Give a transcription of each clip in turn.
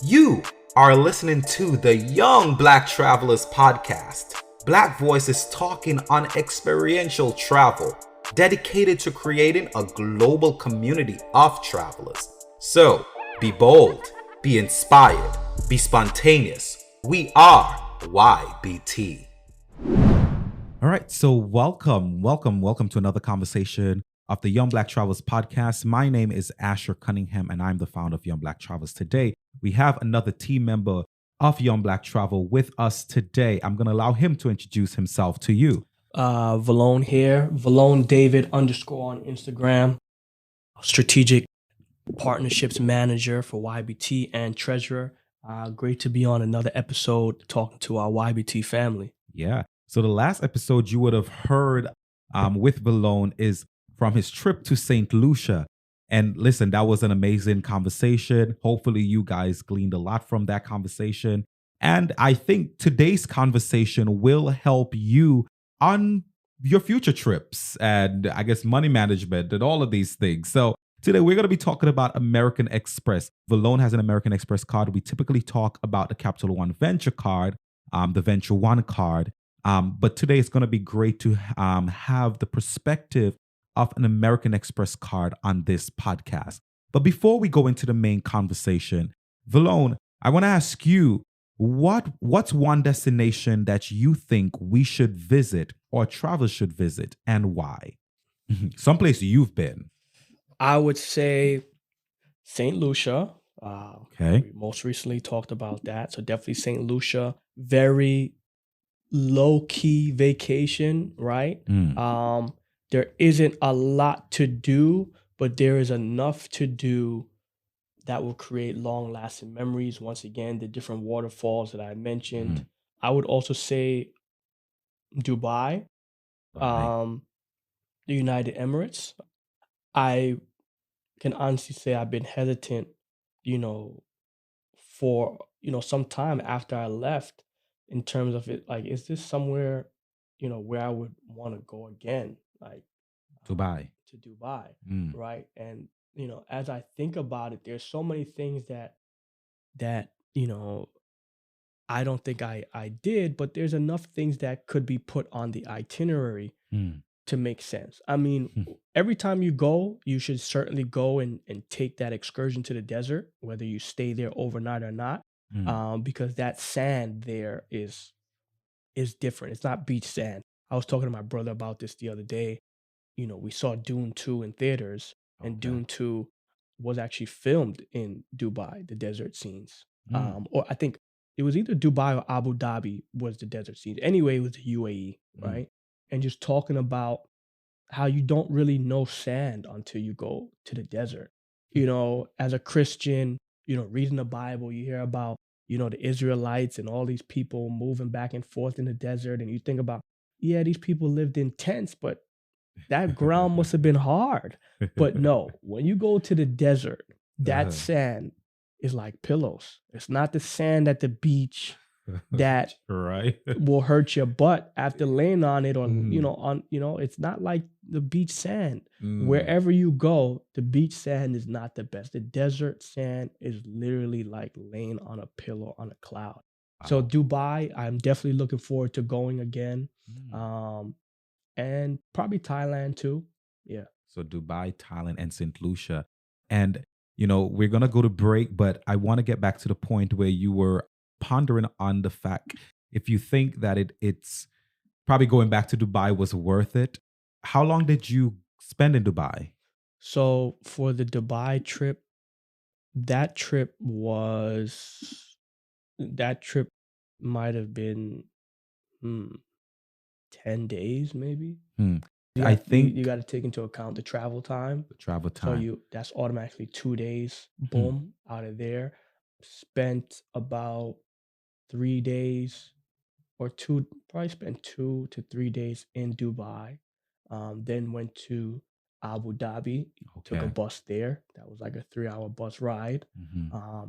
You are listening to the Young Black Travelers podcast. Black voices talking on experiential travel, dedicated to creating a global community of travelers. So, be bold, be inspired, be spontaneous. We are YBT. All right, so welcome to another conversation of the Young Black Travelers podcast. My name is Assher Cunningham, and I'm the founder of Young Black Travelers. Today, we have another team member of Young Black Travel with us today. I'm going to allow him to introduce himself to you. Valone here, Valone David _ on Instagram, strategic partnerships manager for YBT and treasurer. Great to be on another episode talking to our YBT family. Yeah. So the last episode you would have heard with Valone is from his trip to St. Lucia. And listen, that was an amazing conversation. Hopefully you guys gleaned a lot from that conversation. And I think today's conversation will help you on your future trips and I guess money management and all of these things. So today we're going to be talking about American Express. Valone has an American Express card. We typically talk about the Capital One Venture card, the Venture One card. But today it's going to be great to have the perspective of an American Express card on this podcast. But before we go into the main conversation, Valone, I want to ask you, what's one destination that you think we should visit or travelers should visit and why? Someplace you've been. I would say St. Lucia. Okay. We most recently talked about that. So definitely St. Lucia. Very low-key vacation, right? There isn't a lot to do, but there is enough to do that will create long-lasting memories. Once again, the different waterfalls that I mentioned. I would also say Dubai, Right. the United Emirates. I can honestly say I've been hesitant, for, some time after I left in terms of it, like, is this somewhere, where I would want to go again? Like, Dubai. to Dubai, Mm. right? And as I think about it, there's so many things that I don't think I did, but there's enough things that could be put on the itinerary Mm. to make sense. I mean, every time you go, you should certainly go and take that excursion to the desert, whether you stay there overnight or not, because that sand there is different. It's not beach sand. I was talking to my brother about this the other day. We saw Dune 2 in theaters, and Okay. Dune 2 was actually filmed in Dubai, the desert scenes. Mm. Or I think it was either Dubai or Abu Dhabi was the desert scenes. Anyway, it was the UAE, right? And just talking about how you don't really know sand until you go to the desert. As a Christian, reading the Bible, you hear about, the Israelites and all these people moving back and forth in the desert. And you think about, yeah, these people lived in tents, but that ground must have been hard. But no, when you go to the desert, that sand is like pillows. It's not the sand at the beach that right. will hurt your butt after laying on it, or it's not like the beach sand. Wherever you go, the beach sand is not the best. The desert sand is literally like laying on a pillow on a cloud. So Wow. Dubai, I'm definitely looking forward to going again. And probably Thailand too. Yeah. So Dubai, Thailand, and St. Lucia. And, we're going to go to break, but I want to get back to the point where you were pondering on the fact, if you think that it's probably going back to Dubai was worth it. How long did you spend in Dubai? So for the Dubai trip, that trip might have been 10 days maybe. I think you got to take into account the travel time. the travel So time. that's automatically 2 days, boom, out of there. Spent about 3 days probably spent 2 to 3 days in Dubai. Then went to Abu Dhabi, took a Okay. bus there. That was like a 3-hour bus ride.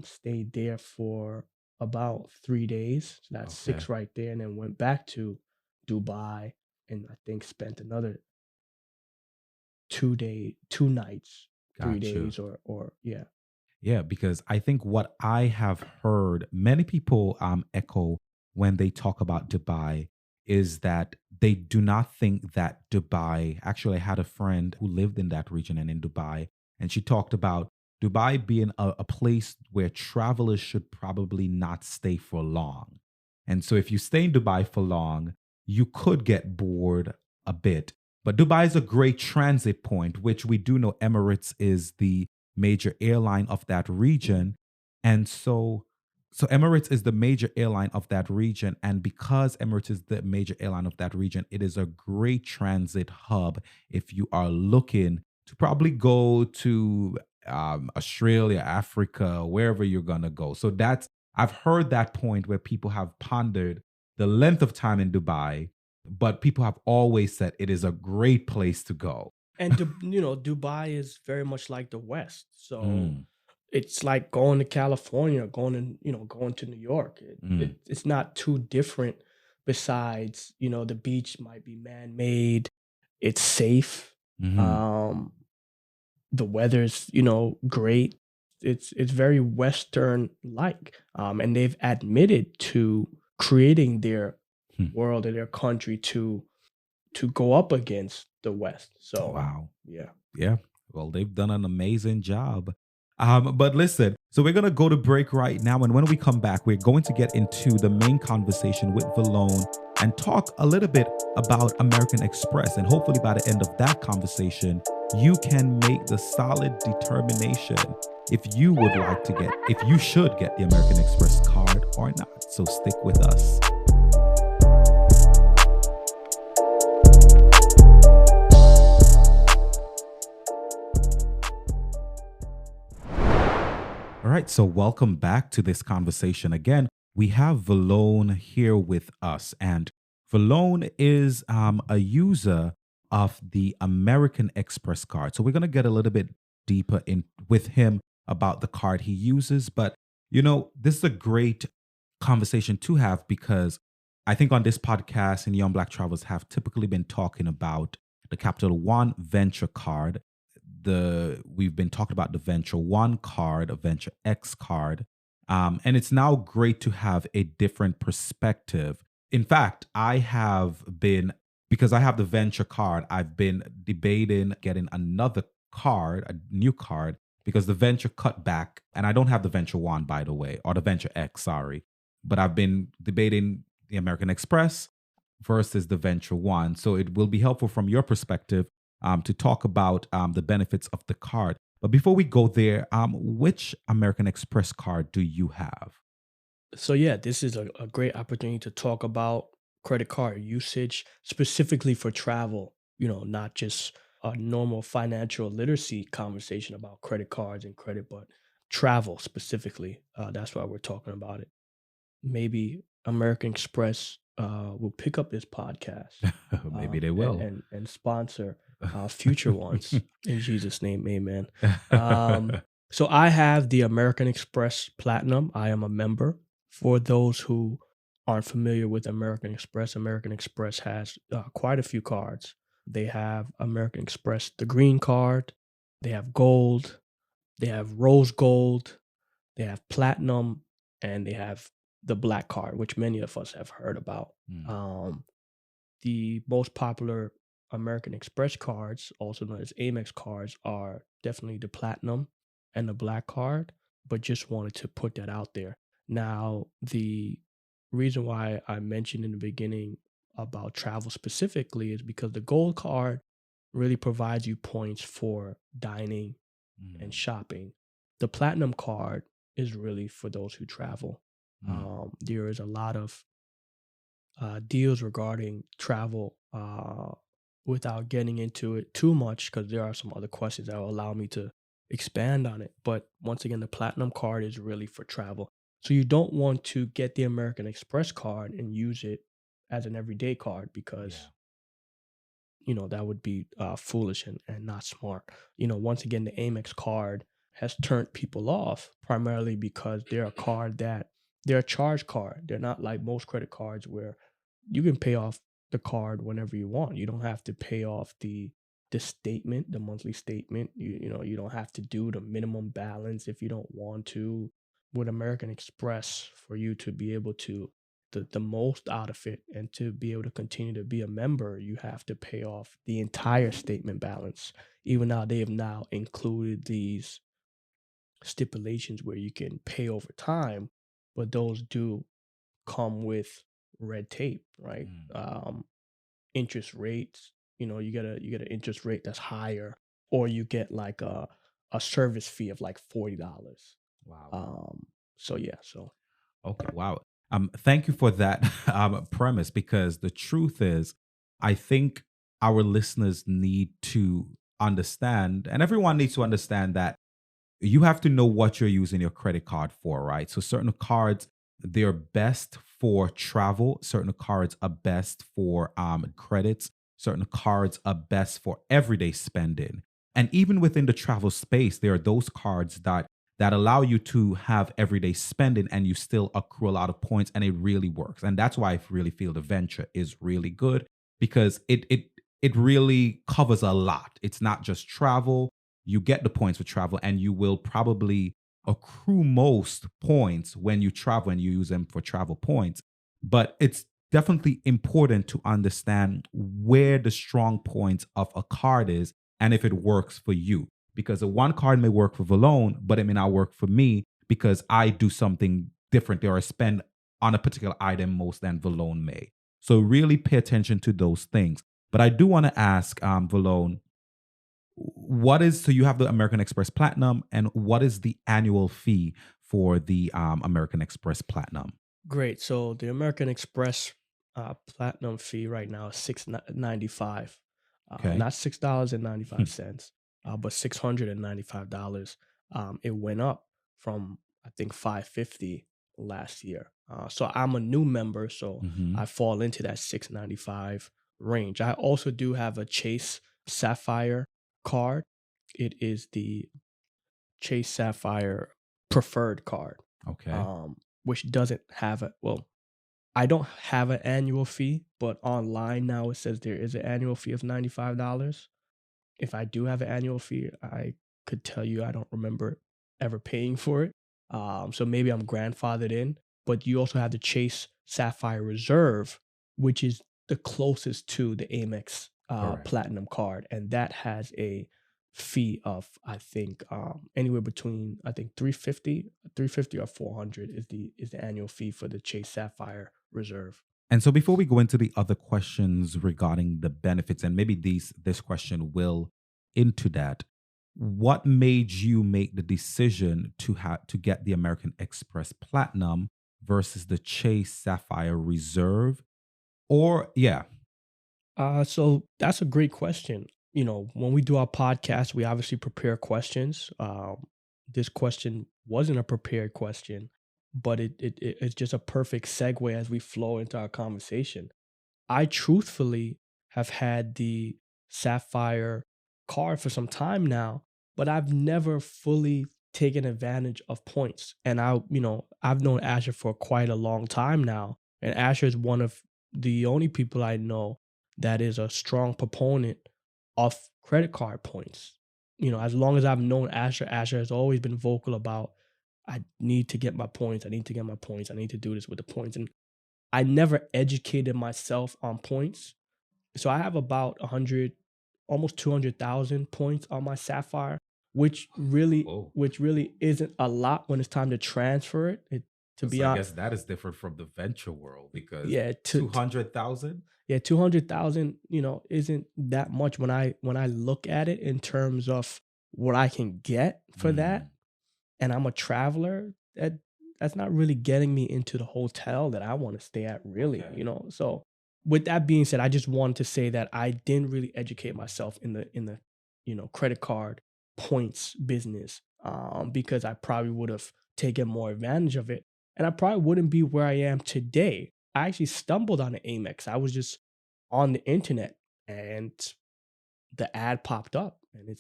Stayed there for about 3 days. So that's 6 right there. And then went back to Dubai and I think spent another 2 nights, 3 Got you. days or yeah. Yeah, because I think what I have heard many people echo when they talk about Dubai is that they do not think that Dubai. Actually, I had a friend who lived in that region and in Dubai, and she talked about Dubai being a place where travelers should probably not stay for long. And so, if you stay in Dubai for long, you could get bored a bit. But Dubai is a great transit point, which we do know Emirates is the major airline of that region. And so Emirates is the major airline of that region. And because Emirates is the major airline of that region, it is a great transit hub if you are looking to probably go to Australia, Africa, wherever you're going to go. So I've heard that point where people have pondered the length of time in Dubai, but people have always said it is a great place to go. And Dubai is very much like the West. So Mm, it's like going to California, going to New York. mm, It's not too different. Besides, the beach might be man-made. It's safe. mhm. Um, the weather's, great. It's very Western like. And they've admitted to creating their Hmm. world and their country to go up against the West. So Wow. yeah. Yeah. Well, they've done an amazing job. But listen, so we're gonna go to break right now, and when we come back, we're going to get into the main conversation with Valone and talk a little bit about American Express. And hopefully, by the end of that conversation, you can make the solid determination if you should get the American Express card or not. So stick with us. All right, so welcome back to this conversation again. We have Valone here with us, and Valone is a user of the American Express card. So we're going to get a little bit deeper in with him about the card he uses. But this is a great conversation to have because I think on this podcast and Young Black Travelers have typically been talking about the Capital One Venture card. We've been talking about the Venture One card, a Venture X card, and it's now great to have a different perspective. In fact, I have been because I have the Venture card. I've been debating getting another card, a new card, because the Venture cut back, and I don't have the Venture One, by the way, or the Venture X, sorry, but I've been debating the American Express versus the Venture One. So it will be helpful from your perspective to talk about the benefits of the card. But before we go there, which American Express card do you have? So yeah, this is a great opportunity to talk about credit card usage specifically for travel, not just a normal financial literacy conversation about credit cards and credit, but travel specifically. That's why we're talking about it. Maybe American Express will pick up this podcast Maybe they and, will. and sponsor future ones. In Jesus' name, amen. Um, so I have the American Express Platinum. I am a member. For those who aren't familiar with American Express has quite a few cards. They have American Express, the green card. They have gold. They have rose gold. They have platinum, and they have the black card, which many of us have heard about. Mm, Um, the most popular American Express cards, also known as Amex cards, are definitely the platinum and the black card, but just wanted to put that out there. Now, the reason why I mentioned in the beginning about travel specifically is because the gold card really provides you points for dining and mm, shopping. The platinum card is really for those who travel. mm, There is a lot of deals regarding travel without getting into it too much because there are some other questions that will allow me to expand on it. But once again, the platinum card is really for travel. So you don't want to get the American Express card and use it as an everyday card yeah. because that would be foolish and not smart. Once again, the Amex card has turned people off primarily because they're a card that they're a charge card. They're not like most credit cards where you can pay off the card whenever you want. You don't have to pay off the the statement, the monthly statement. You don't have to do the minimum balance if you don't want to. With American Express, for you to be able to the most out of it and to be able to continue to be a member, you have to pay off the entire statement balance. Even now, they have now included these stipulations where you can pay over time, but those do come with red tape, right? Mm. Interest rates, you get an interest rate that's higher, or you get like a service fee of like $40. Wow. So yeah, so Okay, wow. Thank you for that premise, because the truth is, I think our listeners need to understand, and everyone needs to understand that you have to know what you're using your credit card for, right? So certain cards, they're best for travel. Certain cards are best for credits. Certain cards are best for everyday spending. And even within the travel space, there are those cards that allow you to have everyday spending and you still accrue a lot of points, and it really works. And that's why I really feel the venture is really good, because it really covers a lot. It's not just travel. You get the points for travel, and you will probably accrue most points when you travel and you use them for travel points. But it's definitely important to understand where the strong points of a card is and if it works for you. Because the one card may work for Valone, but it may not work for me because I do something different or I spend on a particular item most than Valone may. So really pay attention to those things. But I do want to ask Valone, so you have the American Express Platinum, and what is the annual fee for the American Express Platinum? great. So the American Express platinum fee right now is 6.95, Okay. not $6.95, but $695. It went up from, I think, 550 last year. So I'm a new member, so Hmm. I fall into that 695 range. I also do have a Chase Sapphire card. It is the Chase Sapphire preferred card, Okay. um, which doesn't have I don't have an annual fee, but online now it says there is an annual fee of $95. If I do have an annual fee, I could tell you I don't remember ever paying for it. So maybe I'm grandfathered in. But you also have the Chase Sapphire Reserve, which is the closest to the Amex Correct. Platinum card, and that has a fee of, I think, anywhere between, I think, 350 or 400 is the annual fee for the Chase Sapphire Reserve. And so before we go into the other questions regarding the benefits, and maybe this question will into that, what made you make the decision to get the American Express Platinum versus the Chase Sapphire Reserve? Or yeah. So that's a great question. When we do our podcast, we obviously prepare questions. This question wasn't a prepared question, but it's just a perfect segue as we flow into our conversation. I truthfully have had the Sapphire card for some time now, but I've never fully taken advantage of points. And I've known Asher for quite a long time now, and Asher is one of the only people I know that is a strong proponent of credit card points. As long as I've known Asher, Asher has always been vocal about, I need to get my points. I need to get my points. I need to do this with the points. And I never educated myself on points. So I have about 100, almost 200,000 points on my Sapphire, which really, Oh. which really isn't a lot when it's time to transfer it. To Because be I honest, guess that is different from the venture world, because yeah, 200,000. yeah, 200,000, isn't that much when I look at it in terms of what I can get for that, Mm, and I'm a traveler, that's not really getting me into the hotel that I want to stay at, really, okay. So with that being said, I just wanted to say that I didn't really educate myself in the credit card points business, because I probably would have taken more advantage of it, and I probably wouldn't be where I am today. I actually stumbled on the Amex. I was just on the internet, and the ad popped up, and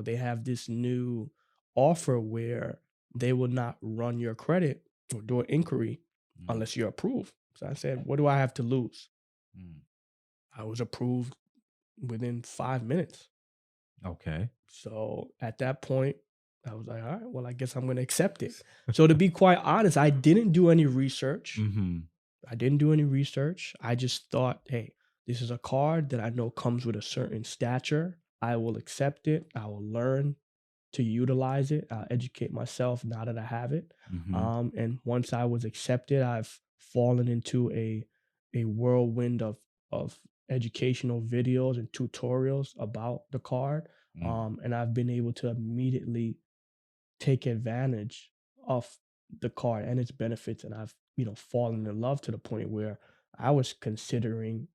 they have this new offer where they will not run your credit or do an inquiry Mm, unless you're approved. So I said, what do I have to lose? mm. I was approved within 5 minutes. Okay. So at that point, I was like, all right, well, I guess I'm going to accept it. So to be quite honest, I didn't do any research. Mm-hmm. I didn't do any research. I just thought, hey, this is a card that I know comes with a certain stature. I will accept it. I will learn to utilize it. I'll educate myself now that I have it. Mm-hmm. And once I was accepted, I've fallen into a whirlwind of educational videos and tutorials about the card. And I've been able to immediately take advantage of the card and its benefits. And I've, fallen in love to the point where I was considering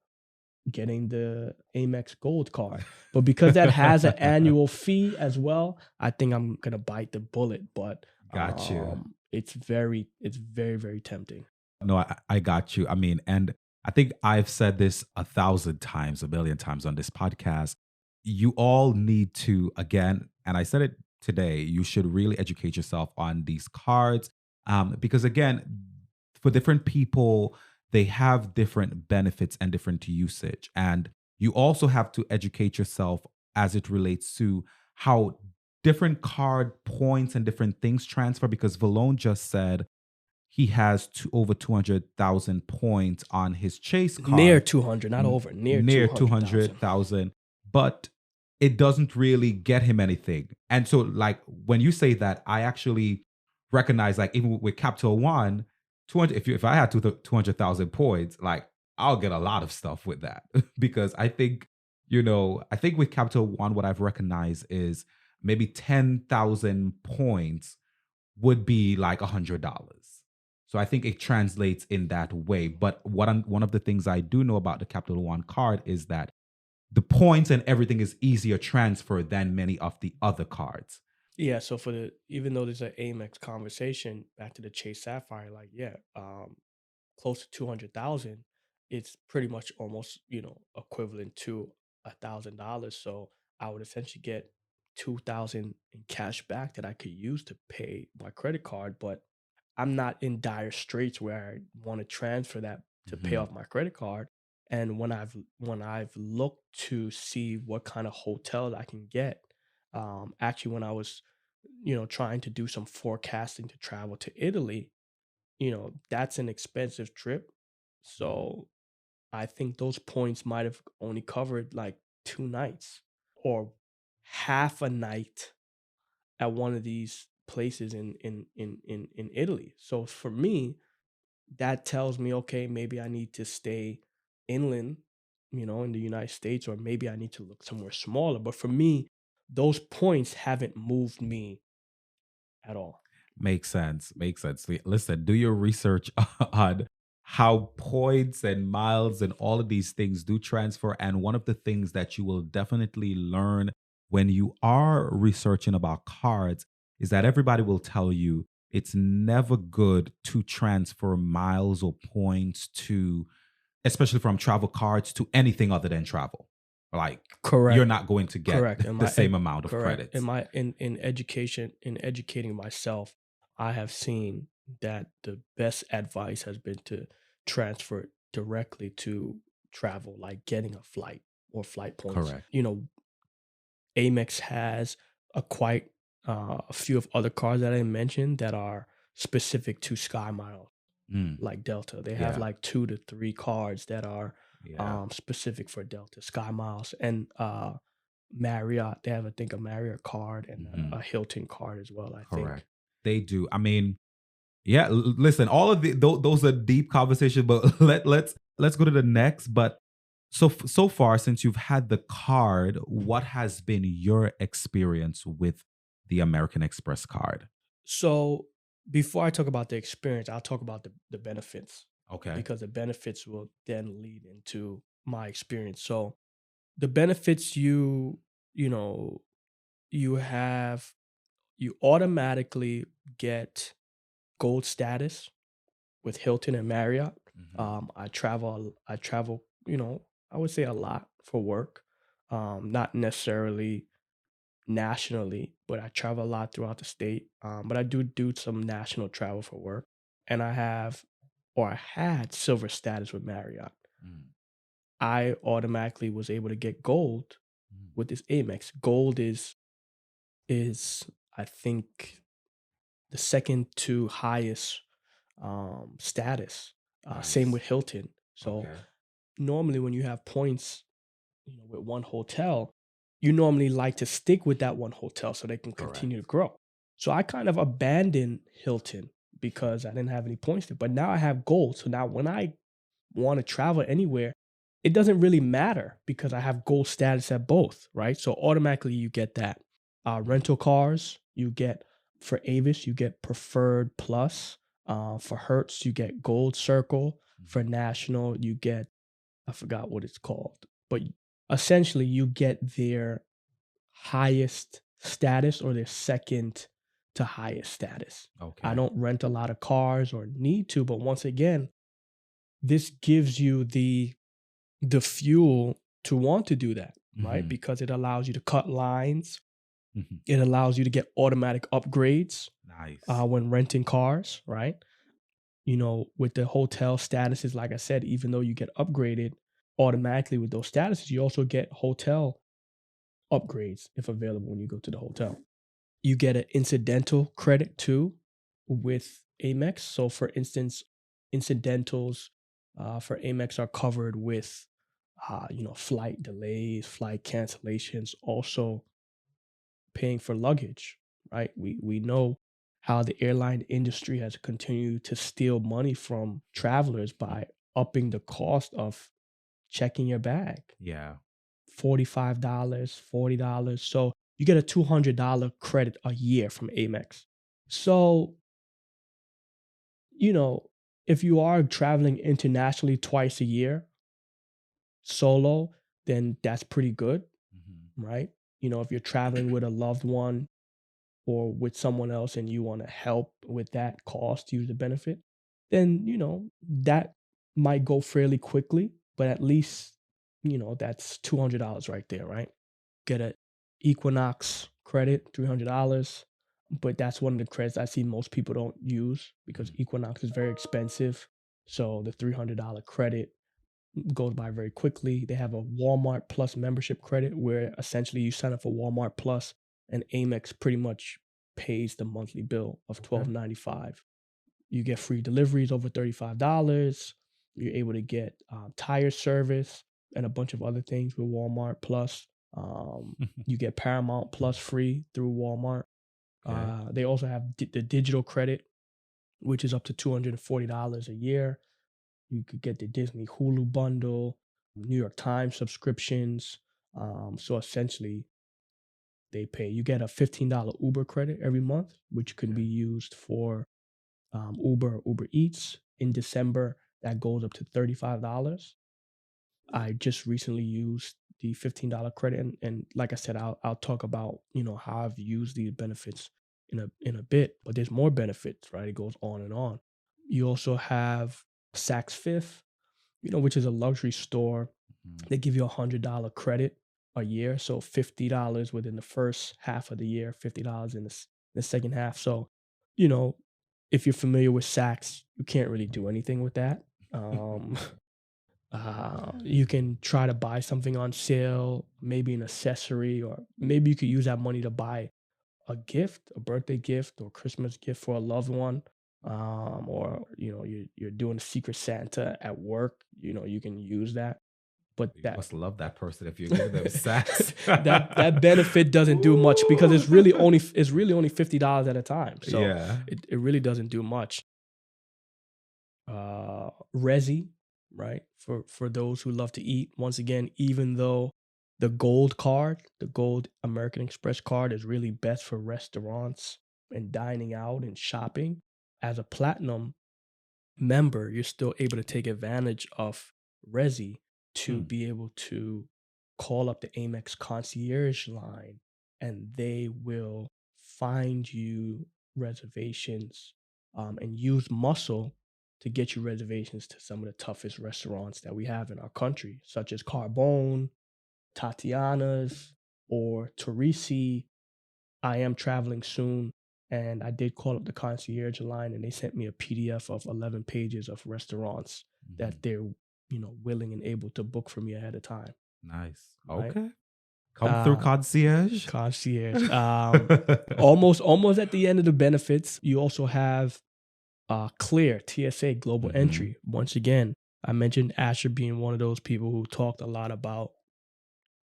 getting the Amex Gold card. But because that has an annual fee as well, I think I'm gonna bite the bullet. But Got you. it's very, very tempting. No, I got you. I mean, and I think I've said this 1,000 times, a million times on this podcast. You all need to, again, and I said it today, you should really educate yourself on these cards. Because again, for different people, they have different benefits and different usage. And you also have to educate yourself as it relates to how different card points and different things transfer. Because Valone just said, he has over 200,000 points on his Chase Near card, 200, not over, near near 200,000. 200,000, but it doesn't really get him anything. And so, like, when you say that, I actually recognize, like, even with Capital One, 200, if I had 200,000 points, like, I'll get a lot of stuff with that because I think, I think with Capital One, what I've recognized is maybe 10,000 points would be like $100. So I think it translates in that way. But one of the things I do know about the Capital One card is that the points and everything is easier transfer than many of the other cards. Yeah, so even though there's an Amex conversation, back to the Chase Sapphire, like, yeah, close to 200,000, it's pretty much almost, equivalent to $1,000. So I would essentially get 2,000 in cash back that I could use to pay my credit card. But I'm not in dire straits where I want to transfer that to pay Mhm. off my credit card. And when I've looked to see what kind of hotel I can get, actually when I was, trying to do some forecasting to travel to Italy, that's an expensive trip. So I think those points might have only covered like 2 nights or half a night at one of these places in Italy. So for me, that tells me, okay, maybe I need to stay inland, in the United States, or maybe I need to look somewhere smaller. But for me, those points haven't moved me at all. Makes sense. Makes sense. Listen, do your research on how points and miles and all of these things do transfer. And one of the things that you will definitely learn when you are researching about cards is that everybody will tell you it's never good to transfer miles or points to, especially from travel cards, to anything other than travel. Like, you're Correct. not going to get Correct. the same amount of Correct. credits. In educating myself, I have seen that the best advice has been to transfer it directly to travel, like getting a flight or flight points. Correct. Amex has a few of other cards that I mentioned that are specific to Sky Miles, Mm, like Delta. They have yeah. like 2 to 3 cards that are Yeah. specific for Delta, Sky Miles, and Marriott. They have, I think, a Marriott card and a Mhm. Hilton card as well, I think. Correct. They do. I mean, yeah. Listen, all of those are deep conversations, but let's go to the next. But so far, since you've had the card, what has been your experience with the American Express card? So before I talk about the experience, I'll talk about the benefits, Okay. because the benefits will then lead into my experience. So the benefits, you know you have you automatically get gold status with Hilton and Marriott. Hmm. I travel, I would say a lot for work. Not necessarily nationally, but I travel a lot throughout the state. But I do some national travel for work, and I had silver status with Marriott. Mm. I automatically was able to get gold with this Amex. Gold is I think the second to highest status. Same Nice. with Hilton. So Okay. normally when you have points, with one hotel, you normally like to stick with that one hotel so they can Correct. continue to grow. So I kind of abandoned Hilton because I didn't have any points there. But now I have gold. So now when I want to travel anywhere, it doesn't really matter because I have gold status at both, right? So automatically you get that. Rental cars, you get for Avis, you get preferred plus. For Hertz, you get gold circle. For Mhm. National, you get, I forgot what it's called, but essentially you get their highest status or their second to highest status. I Okay. don't rent a lot of cars or need to, but once again, this gives you the fuel to want to do that, right? Mhm. Because it allows you to cut lines. Mhm. It allows you to get automatic upgrades Nice. when renting cars, right? With the hotel statuses, like I said, even though you get upgraded automatically with those statuses, you also get hotel upgrades if available when you go to the hotel. You get an incidental credit too with Amex. So, for instance, incidentals for Amex are covered with, flight delays, flight cancellations, also paying for luggage, right? We know how the airline industry has continued to steal money from travelers by upping the cost of checking your bag. Yeah. $45, $40. So you get a $200 credit a year from Amex. So, you know, if you are traveling internationally twice a year solo, then that's pretty good, Mhm. right? If you're traveling with a loved one or with someone else and you want to help with that cost, use the benefit, then, that might go fairly quickly, but at least, that's $200 right there, right? Get a Equinox credit, $300. But that's one of the credits I see most people don't use because Mhm. Equinox is very expensive. So the $300 credit goes by very quickly. They have a Walmart Plus membership credit where essentially you sign up for Walmart Plus and Amex pretty much pays the monthly bill of Okay. $12.95. You get free deliveries over $35. You're able to get tire service and a bunch of other things with Walmart Plus. You get Paramount Plus free through Walmart. Okay. They also have the digital credit, which is up to $240 a year. You could get the Disney Hulu bundle, New York Times subscriptions. So essentially, you get a $15 Uber credit every month, which can Okay. be used for Uber Eats. In December, that goes up to $35. I just recently used the $15 credit, and like I said, I'll talk about how I've used these benefits in a bit. But there's more benefits, right? It goes on and on. You also have Saks Fifth, which is a luxury store. Mhm. They give you $100 credit a year, so $50 within the first half of the year, $50 in the second half. So, you know, if you're familiar with Saks, you can't really do anything with that. Um, you can try to buy something on sale, maybe an accessory, or maybe you could use that money to buy a gift, a birthday gift or Christmas gift for a loved one. Or you're doing a secret Santa at work, you can use that. But You that must love that person if you're giving them sex. that benefit doesn't do much because Ooh. it's really only $50 at a time. So Yeah. it really doesn't do much. Resi, right? For those who love to eat. Once again, even though the gold card, the gold American Express card is really best for restaurants and dining out and shopping, as a platinum member, you're still able to take advantage of Resi to Hmm. be able to call up the Amex concierge line and they will find you reservations and use muscle to get you reservations to some of the toughest restaurants that we have in our country, such as Carbone, Tatiana's, or Torisi. I am traveling soon, and I did call up the concierge line, and they sent me a PDF of 11 pages of restaurants Mhm. that they're willing and able to book for me ahead of time. Nice. Right? Okay. Come through concierge. Concierge. Almost at the end of the benefits, you also have Clear, TSA, Global Entry. Once again, I mentioned Assher being one of those people who talked a lot about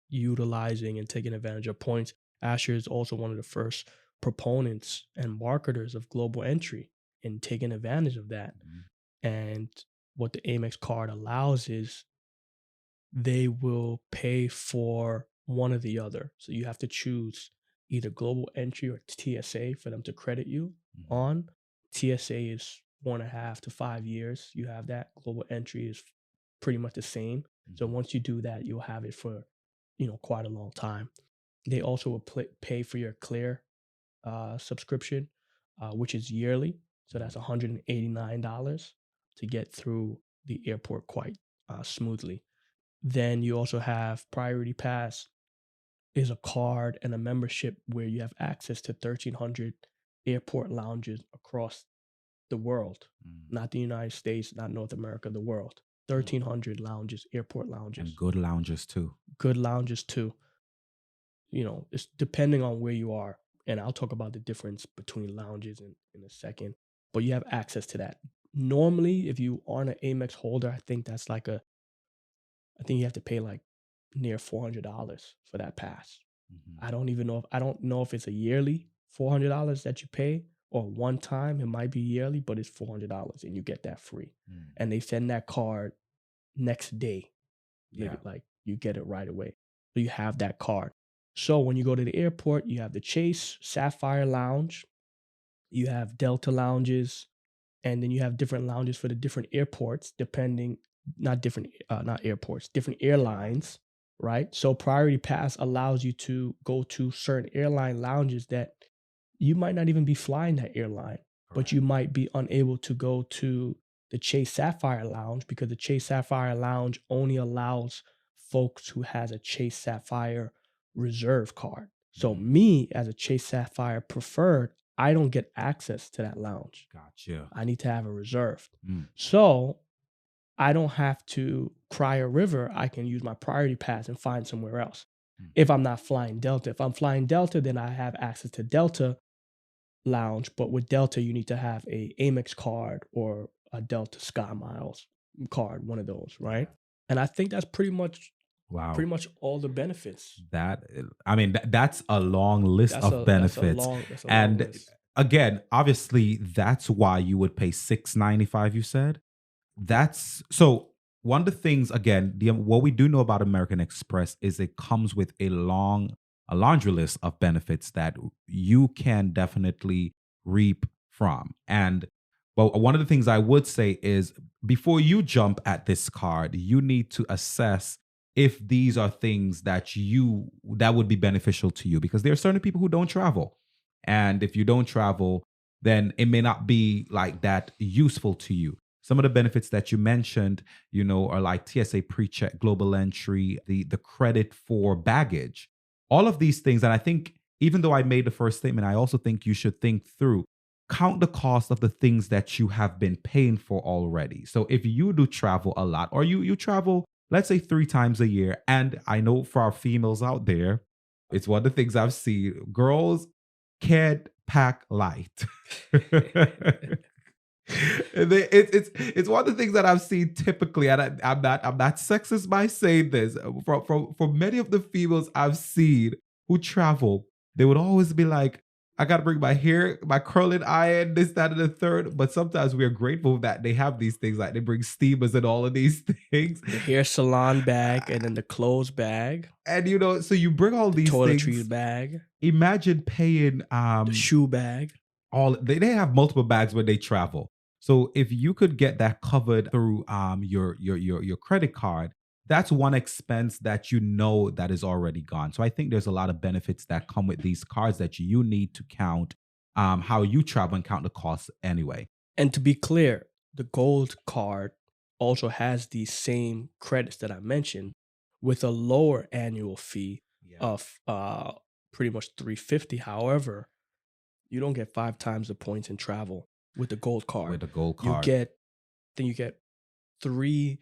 utilizing and taking advantage of points. Assher is also one of the first proponents and marketers of Global Entry and taking advantage of that. And what the Amex card allows is they will pay for one or the other. So you have to choose either Global Entry or TSA for them to credit you on. TSA is 4.5 to 5 years. You have that. Global Entry is pretty much the same. So once you do that, you'll have it for, quite a long time. They also will pay for your Clear subscription, which is yearly. So that's $189 to get through the airport quite smoothly. Then you also have Priority Pass is a card and a membership where you have access to 1,300 airport lounges across the world, not the United States, not North America, the world. 1,300 lounges, airport lounges. And good lounges too. Good lounges too. It's depending on where you are. And I'll talk about the difference between lounges in a second. But you have access to that. Normally, if you aren't an Amex holder, I think you have to pay like near $400 for that pass. I don't know if it's a yearly $400 that you pay or one time. It might be yearly, but it's $400 and you get that free. And they send that card next day. Like you get it right away. So you have that card. So when you go to the airport, you have the Chase Sapphire Lounge, you have Delta lounges, and then you have different lounges for the different airports, different airlines, right? So Priority Pass allows you to go to certain airline lounges that you might not even be flying that airline, but you might be unable to go to the Chase Sapphire Lounge because the Chase Sapphire Lounge only allows folks who has a Chase Sapphire Reserve card. So me as a Chase Sapphire Preferred, I don't get access to that lounge. Gotcha. I need to have a reserved. So I don't have to cry a river. I can use my Priority Pass and find somewhere else. If I'm not flying Delta. If I'm flying Delta, then I have access to Delta lounge. But with Delta, you need to have a Amex card or a Delta Sky Miles card, one of those, right? And I think that's pretty much all the benefits. That's a long list of benefits. That's a long list. Again, obviously, that's why you would pay $695. You said that's so. One of the things, again, what we do know about American Express is it comes with a laundry list of benefits that you can definitely reap from. But one of the things I would say is before you jump at this card, you need to assess if these are things that would be beneficial to you, because there are certain people who don't travel. And if you don't travel, then it may not be like that useful to you. Some of the benefits that you mentioned, are like TSA PreCheck, Global Entry, the credit for baggage, all of these things. And I think even though I made the first statement, I also think you should think through, count the cost of the things that you have been paying for already. So if you do travel a lot, or you travel, let's say 3 times a year, and I know for our females out there, it's one of the things I've seen, girls can't pack light. It's one of the things that I've seen typically, and I'm not sexist by saying this. From many of the females I've seen who travel, they would always be like, I got to bring my hair, my curling iron, this, that, and the third. But sometimes we are grateful that they have these things, like they bring steamers and all of these things. The hair salon bag and then the clothes bag. And so you bring all these toiletries things. Bag. Imagine paying the shoe bag. They have multiple bags when they travel. So if you could get that covered through your credit card, that's one expense that that is already gone. So I think there's a lot of benefits that come with these cards that you need to count how you travel and count the costs anyway. And to be clear, the gold card also has these same credits that I mentioned with a lower annual fee of pretty much $350. However, you don't get 5 times the points in travel with the gold card. With the gold card. You get 3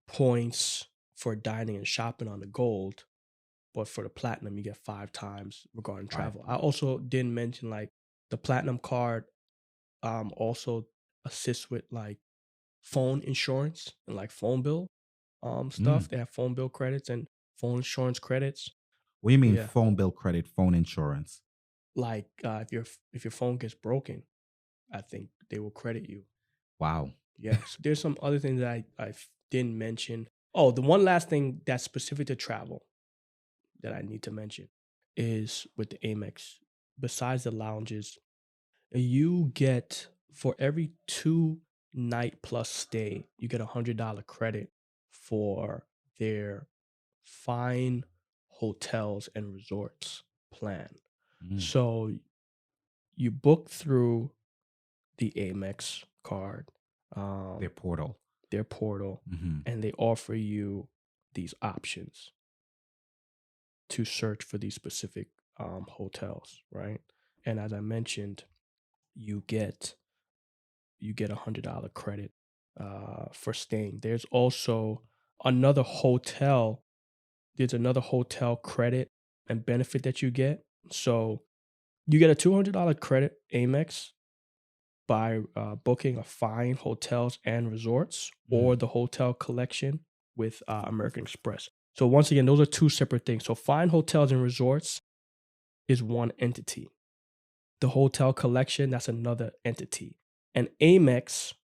points for dining and shopping on the gold, but for the platinum, you get 5 times regarding 5 travel. I times. also didn't mention like the platinum card also assists with like phone insurance and like phone bill Mm. stuff. They have phone bill credits and phone insurance credits. What do you mean Yeah. phone bill credit, phone insurance? Like if your phone gets broken, I think they will credit you. Wow. Yeah. So there's some other things that I didn't mention. Oh, the one last thing that's specific to travel that I need to mention is with the Amex. Besides the lounges, you get for every 2 night plus stay, you get $100 credit for their fine hotels and resorts plan. Mm. So you book through the Amex card, Their portal. their portal, Hmm. and they offer you these options to search for these specific hotels, right? And as I mentioned, you get $100 credit for staying. Another hotel. There's another hotel credit and benefit that you get. So you get a $200 credit Amex by booking a fine hotels and resorts or Mm. the hotel collection with American Express. So once again, those are two separate things. So fine hotels and resorts is one entity. The hotel collection, that's another entity. And Amex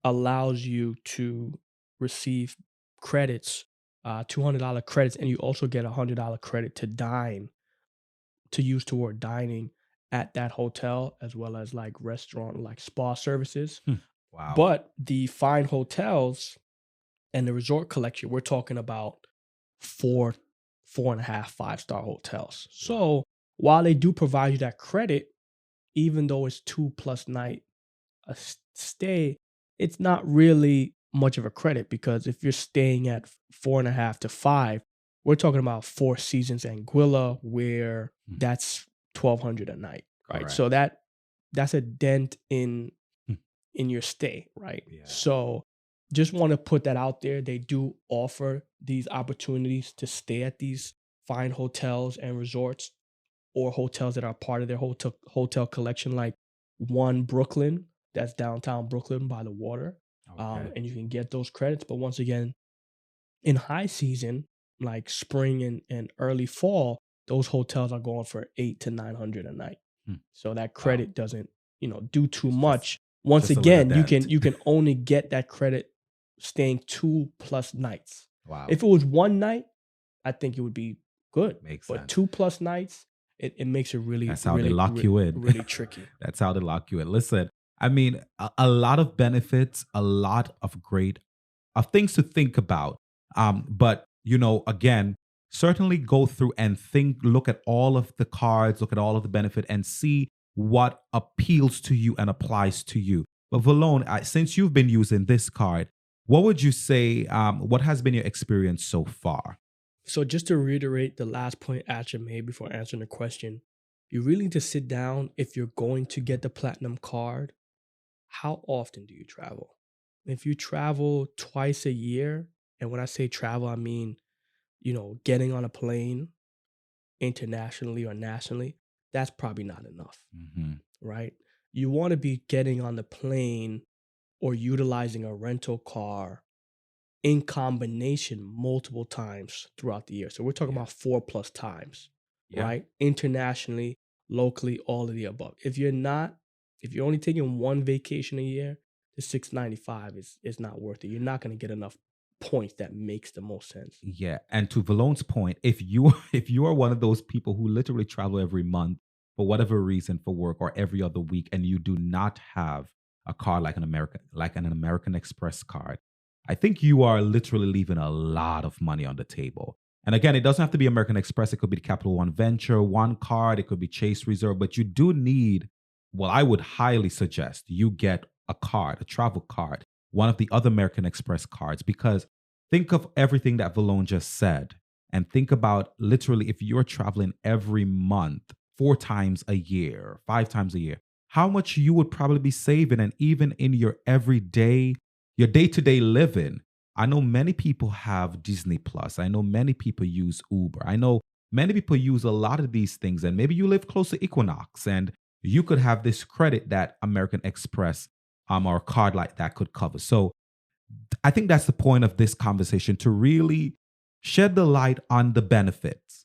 allows you to receive credits, $200 credits, and you also get a $100 credit to use toward dining at that hotel, as well as like restaurant, like spa services. Hmm. Wow. But the fine hotels and the resort collection, we're talking about 4.5, 5-star hotels. Wow. So while they do provide you that credit, even though it's 2+ night stay, it's not really much of a credit because if you're staying at 4.5 to 5, we're talking about Four Seasons Anguilla, where Hmm. that's 1,200 a night, right? Correct. So that's a dent in Hmm. your stay, right? Yeah. So just want to put that out there. They do offer these opportunities to stay at these fine hotels and resorts or hotels that are part of their hotel collection, like One Brooklyn, that's downtown Brooklyn by the water. Okay. And you can get those credits. But once again, in high season, like spring and early fall, those hotels are going for 800 to 900 a night. Hmm. So that Wow. credit doesn't, do too It's much. Once just a little again, dent. you can only get that credit staying 2+ nights. Wow. If it was one night, I think it would be good. Makes But sense. 2+ nights, it makes it really, That's how they really, lock you in. really tricky. That's how they lock you in. Listen, I mean, a lot of benefits, a lot of great of things to think about. But again, certainly go through and look at all of the cards, look at all of the benefit, and see what appeals to you and applies to you. But Valone, since you've been using this card, what would you say? What has been your experience so far? So just to reiterate the last point Asher made before answering the question, you really need to sit down if you're going to get the platinum card. How often do you travel? If you travel twice a year, and when I say travel, I mean, getting on a plane internationally or nationally, that's probably not enough, Hmm. right? You want to be getting on the plane or utilizing a rental car in combination multiple times throughout the year. So we're talking Yeah. about 4+ times, Yeah. right? Internationally, locally, all of the above. If you're only taking one vacation a year, the $695 is not worth it. You're not going to get enough points that makes the most sense. Yeah, and to Valone's point, if you if you are one of those people who literally travel every month for whatever reason for work or every other week, and you do not have a card like an American Express card, I think you are literally leaving a lot of money on the table. And again, it doesn't have to be American Express. It could be the Capital One Venture, One Card. It could be Chase Reserve, but you do need. Well, I would highly suggest you get a card, a travel card, one of the other American Express cards, because think of everything that Valone just said and think about literally if you're traveling every month, 4 times a year, 5 times a year, how much you would probably be saving. And even in your everyday, your day to day living, I know many people have Disney Plus. I know many people use Uber. I know many people use a lot of these things, and maybe you live close to Equinox and you could have this credit that American Express or a card like that could cover. So I think that's the point of this conversation, to really shed the light on the benefits.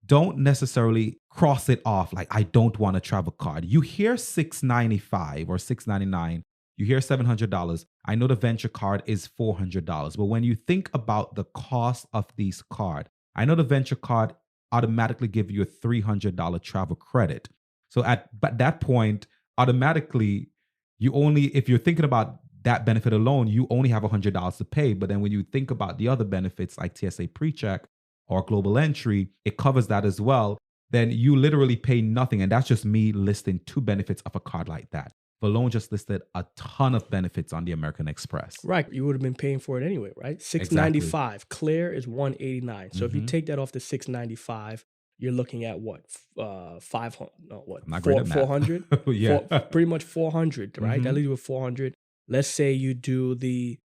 Don't necessarily cross it off like, I don't want a travel card. You hear $695 or $699, you hear $700. I know the venture card is $400, but when you think about the cost of these cards, I know the venture card automatically give you a $300 travel credit. So at that point, automatically, you only, if you're thinking about that benefit alone, you only have $100 to pay. But then when you think about the other benefits like TSA PreCheck or global entry, it covers that as well. Then you literally pay nothing. And that's just me listing two benefits of a card like that. Valone just listed a ton of benefits on the American Express. Right. You would have been paying for it anyway, right? $695. Exactly. Clear is $189. So if you take that off the $695, you're looking at what? 500? No, what? 400? Yeah. Pretty much 400, right? That leaves you with 400. Let's say you do the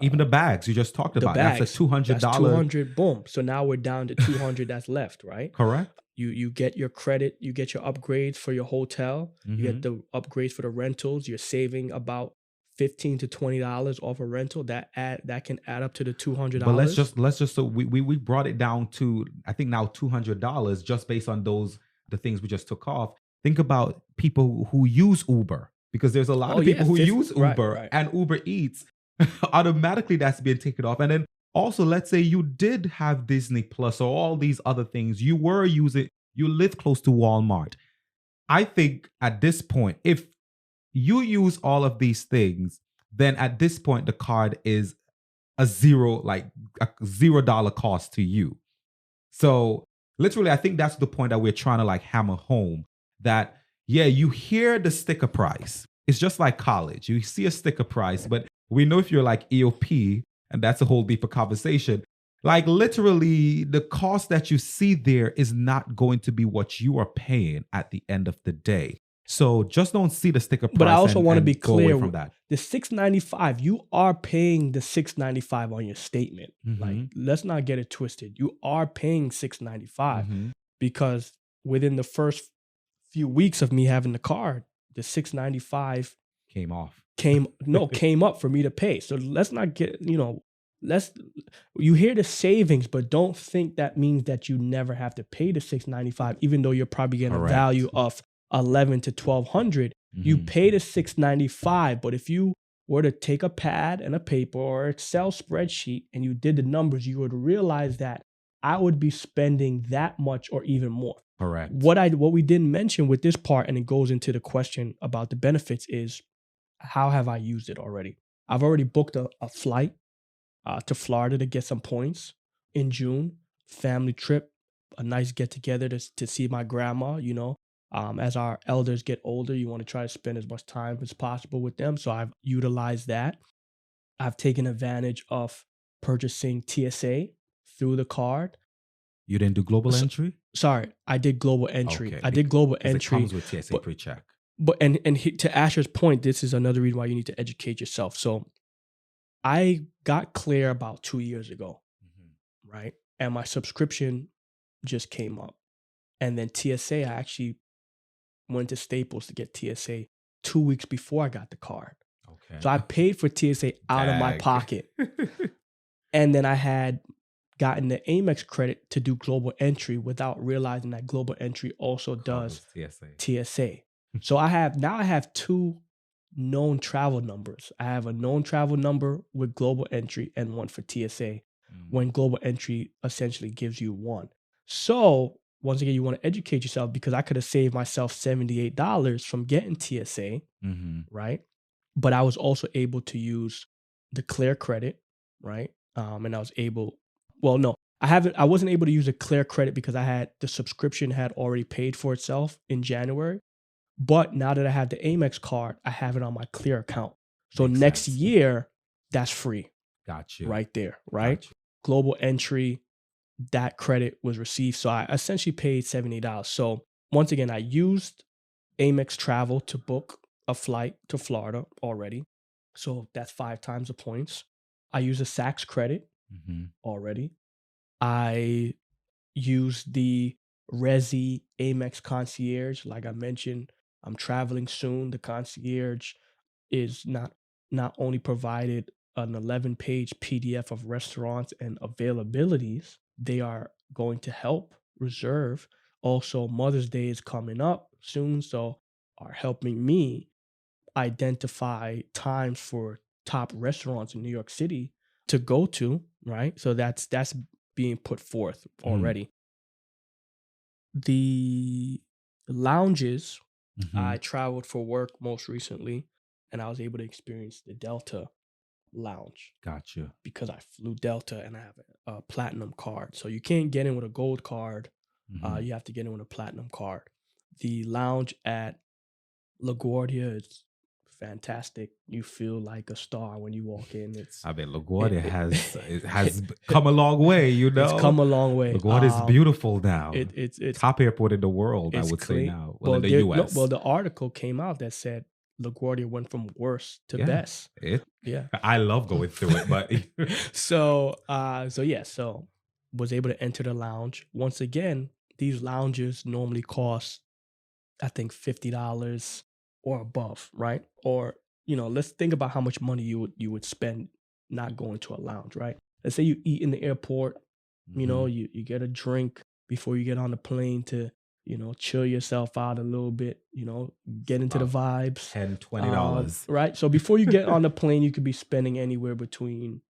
even the bags you just talked about. Bags, that's a $200. That's 200. Boom. So now we're down to 200 that's left, right? Correct. You get your credit, you get your upgrades for your hotel, you get the upgrades for the rentals. You're saving about $15 to $20 off a rental. That can add up to the $200. But let's just so we brought it down to, I think now $200 just based on the things we just took off. Think about people who use Uber, because there's a lot of people who use Uber and Uber Eats. Automatically that's being taken off. And then also, let's say you did have Disney Plus or all these other things, you were using, you live close to Walmart. I think at this point, if you use all of these things, then at this point, the card is a $0 cost to you. So literally, I think that's the point that we're trying to like hammer home, that, yeah, you hear the sticker price. It's just like college. You see a sticker price, but we know if you're like EOP, and that's a whole deeper conversation, like literally the cost that you see there is not going to be what you are paying at the end of the day. So just don't see the sticker price. But I also want to be clear from that. The $695, you are paying the $695 on your statement. Like, let's not get it twisted. You are paying $695 because within the first few weeks of me having the card, the $695 came off. Came up for me to pay. So let's not get, you hear the savings, but don't think that means that you never have to pay the $695, even though you're probably getting a value of $1,100 to $1,200. You pay the $695, but if you were to take a pad and a paper or Excel spreadsheet and you did the numbers, you would realize that I would be spending that much or even more. Correct. What we didn't mention with this part, and it goes into the question about the benefits, is how have I used it already? I've already booked a flight to Florida to get some points in June. Family trip, a nice get together to see my grandma. As our elders get older, you want to try to spend as much time as possible with them. So I've utilized that. I've taken advantage of purchasing TSA through the card. You didn't do global entry? Sorry, I did global entry. Okay, I did global entry. It comes with TSA PreCheck. But and to Asher's point, this is another reason why you need to educate yourself. So I got clear about 2 years ago, right? And my subscription just came up. And then TSA, I actually went to Staples to get TSA 2 weeks before I got the card. Okay. So I paid for TSA out of my pocket. And then I had gotten the Amex credit to do global entry without realizing that global entry also does TSA. So I have two known travel numbers. I have a known travel number with global entry and one for TSA, when global entry essentially gives you one. So once again, you want to educate yourself, because I could have saved myself $78 from getting TSA, right? But I was also able to use the Clear credit, right? And I was able, I wasn't able to use a Clear credit because the subscription had already paid for itself in January. But now that I have the Amex card, I have it on my Clear account. So next year, that's free. Got you. Right there, right? Global entry, that credit was received. So I essentially paid $70. So once again, I used Amex Travel to book a flight to Florida already. So that's 5 times the points. I use a Saks credit already. I use the Resi Amex concierge. Like I mentioned, I'm traveling soon. The concierge is not only provided an 11-page PDF of restaurants and availabilities, they are going to help reserve. Also, Mother's Day is coming up soon, so are helping me identify times for top restaurants in New York City to go to, right? So that's being put forth Mm, already. The lounges, mhm. I traveled for work most recently, and I was able to experience the Delta lounge Gotcha. because I flew Delta and I have a platinum card. So you can't get in with a gold card. Mhm. You have to get in with a platinum card. The lounge at LaGuardia is fantastic. You feel like a star when you walk in. I mean, It, LaGuardia it, has it has come a long way, you it's know. come a long way. LaGuardia is beautiful now. It's Top airport in the world, I it's would say clean. now. Well, in Well, the there no, well US. the article came out that said LaGuardia went from worst to Yeah. best. It Yeah. I love going through it, but So was able to enter the lounge. Once again, these lounges normally cost, I think, $50 or above, right? Or, let's think about how much money you would spend not going to a lounge, right? Let's say you eat in the airport, Mhm. you get a drink before you get on the plane to, chill yourself out a little bit, get into the About vibes. 10, $20. Right. So before you get on the plane, you could be spending anywhere between,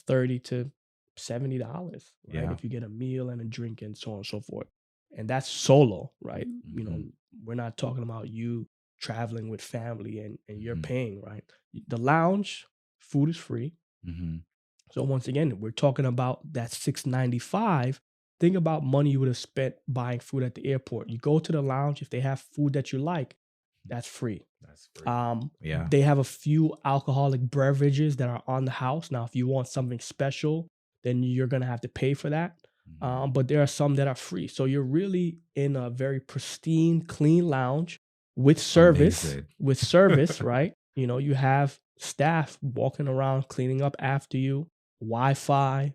30 to $70, right? Yeah. If you get a meal and a drink and so on and so forth. And that's solo, right? Mhm. We're not talking about you traveling with family and you're Mhm. paying, right? The lounge, food is free. Mhm. So once again, we're talking about that $695. Think about money you would have spent buying food at the airport. You go to the lounge, if they have food that you like, that's free. That's free. Yeah. They have a few alcoholic beverages that are on the house. Now, if you want something special, then you're gonna have to pay for that. Mhm. But there are some that are free. So you're really in a very pristine, clean lounge with service, Amazing. right? You have staff walking around cleaning up after you, Wi-Fi,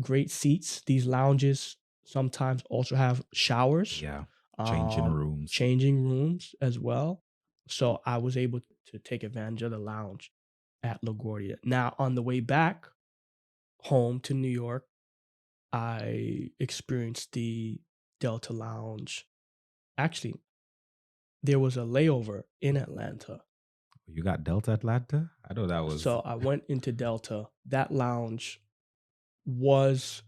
great seats. These lounges sometimes also have showers, Yeah. Changing um, rooms. changing rooms as well. So I was able to take advantage of the lounge at LaGuardia. Now, on the way back home to New York, I experienced the Delta Lounge. Actually, there was a layover in Atlanta. You got Delta Atlanta? I know that was So I went into Delta. That lounge was